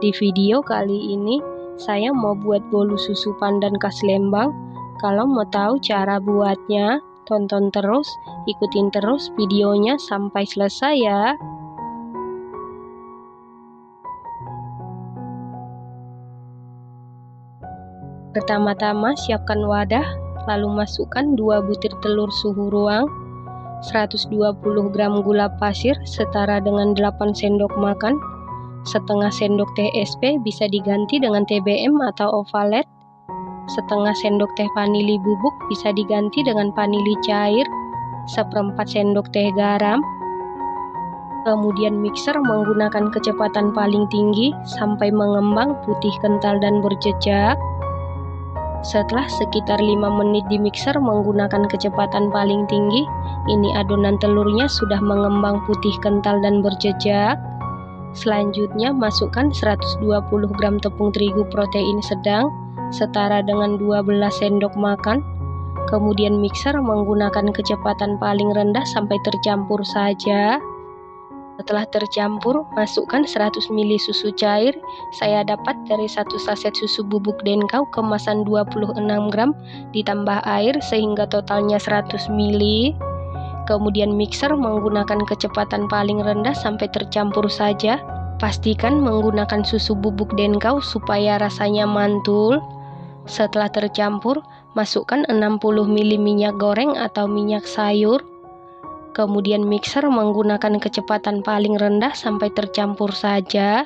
Di video kali ini, saya mau buat bolu susu pandan khas Lembang. Kalau mau tahu cara buatnya, tonton terus, ikutin terus videonya sampai selesai ya. Pertama-tama siapkan wadah, lalu masukkan 2 butir telur suhu ruang, 120 gram gula pasir setara dengan 8 sendok makan, setengah sendok teh SP bisa diganti dengan TBM atau ovalet, setengah sendok teh vanili bubuk bisa diganti dengan vanili cair, seperempat sendok teh garam. Kemudian mixer menggunakan kecepatan paling tinggi sampai mengembang putih kental dan berjejak. Setelah sekitar 5 menit di mixer menggunakan kecepatan paling tinggi, ini adonan telurnya sudah mengembang putih kental dan berjejak. Selanjutnya masukkan 120 gram tepung terigu protein sedang setara dengan 12 sendok makan. Kemudian mixer menggunakan kecepatan paling rendah sampai tercampur saja. Setelah tercampur, masukkan 100 ml susu cair. Saya dapat dari 1 saset susu bubuk Denkau kemasan 26 gram ditambah air sehingga totalnya 100 ml. Kemudian mixer menggunakan kecepatan paling rendah sampai tercampur saja. Pastikan menggunakan susu bubuk Denkau supaya rasanya mantul. Setelah tercampur, masukkan 60 ml minyak goreng atau minyak sayur. Kemudian mixer menggunakan kecepatan paling rendah sampai tercampur saja.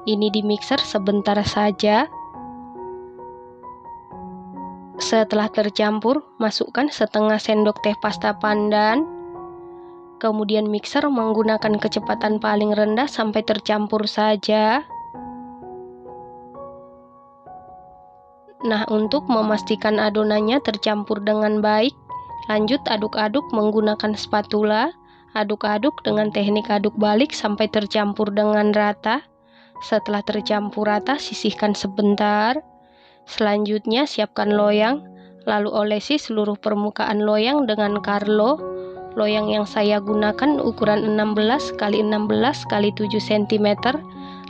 Ini di mixer sebentar saja. Setelah tercampur, masukkan setengah sendok teh pasta pandan. Kemudian mixer menggunakan kecepatan paling rendah sampai tercampur saja. Nah, untuk memastikan adonannya tercampur dengan baik, lanjut aduk-aduk menggunakan spatula. Aduk-aduk dengan teknik aduk balik sampai tercampur dengan rata. Setelah tercampur rata, sisihkan sebentar. Selanjutnya siapkan loyang, lalu olesi seluruh permukaan loyang dengan karlo. Loyang yang saya gunakan ukuran 16 x 16 x 7 cm.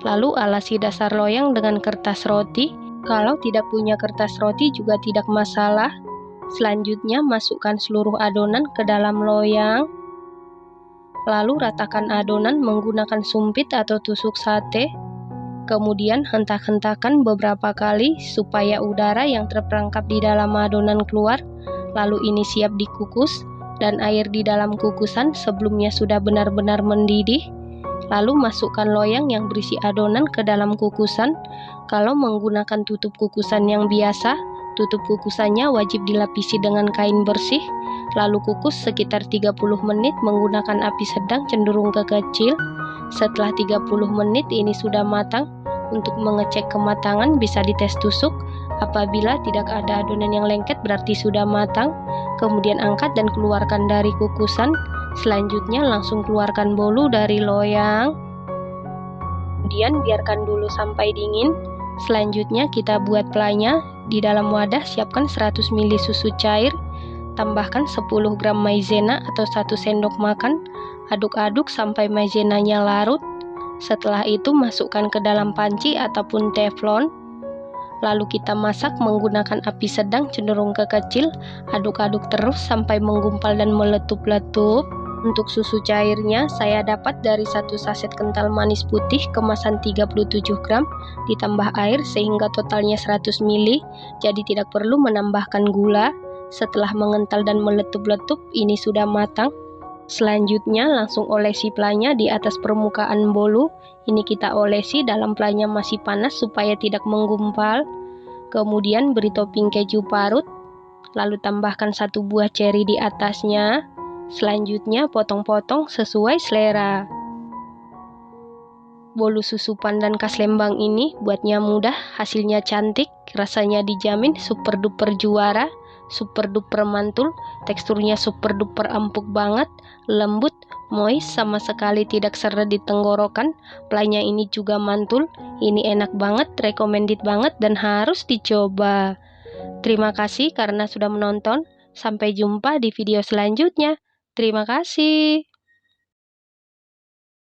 Lalu alasi dasar loyang dengan kertas roti. Kalau tidak punya kertas roti juga tidak masalah. Selanjutnya masukkan seluruh adonan ke dalam loyang. Lalu ratakan adonan menggunakan sumpit atau tusuk sate. Kemudian hentak-hentakan beberapa kali supaya udara yang terperangkap di dalam adonan keluar. Lalu ini siap dikukus dan air di dalam kukusan sebelumnya sudah benar-benar mendidih. Lalu masukkan loyang yang berisi adonan ke dalam kukusan. Kalau menggunakan tutup kukusan yang biasa, tutup kukusannya wajib dilapisi dengan kain bersih. Lalu kukus sekitar 30 menit menggunakan api sedang cenderung ke kecil. Setelah 30 menit ini sudah matang. Untuk mengecek kematangan bisa dites tusuk. Apabila tidak ada adonan yang lengket berarti sudah matang. Kemudian angkat dan keluarkan dari kukusan. Selanjutnya langsung keluarkan bolu dari loyang. Kemudian biarkan dulu sampai dingin. Selanjutnya kita buat pelanya. Di dalam wadah siapkan 100 ml susu cair. Tambahkan 10 gram maizena atau 1 sendok makan. Aduk-aduk sampai maizenanya larut. Setelah itu masukkan ke dalam panci ataupun teflon. Lalu kita masak menggunakan api sedang cenderung ke kecil. Aduk-aduk terus sampai menggumpal dan meletup-letup. Untuk susu cairnya saya dapat dari 1 saset kental manis putih kemasan 37 gram ditambah air sehingga totalnya 100 ml. Jadi tidak perlu menambahkan gula. Setelah mengental dan meletup-letup ini sudah matang. Selanjutnya langsung olesi pelanya di atas permukaan bolu. Ini kita olesi dalam pelanya masih panas supaya tidak menggumpal. Kemudian beri topping keju parut. Lalu tambahkan 1 buah ceri di atasnya. Selanjutnya potong-potong sesuai selera. Bolu susu pandan khas Lembang ini buatnya mudah, hasilnya cantik, rasanya dijamin super duper juara. Super duper mantul, teksturnya super duper empuk banget, lembut, moist, sama sekali tidak seret di tenggorokan. Pelanya ini juga mantul, ini enak banget, recommended banget dan harus dicoba. Terima kasih karena sudah menonton, sampai jumpa di video selanjutnya. Terima kasih.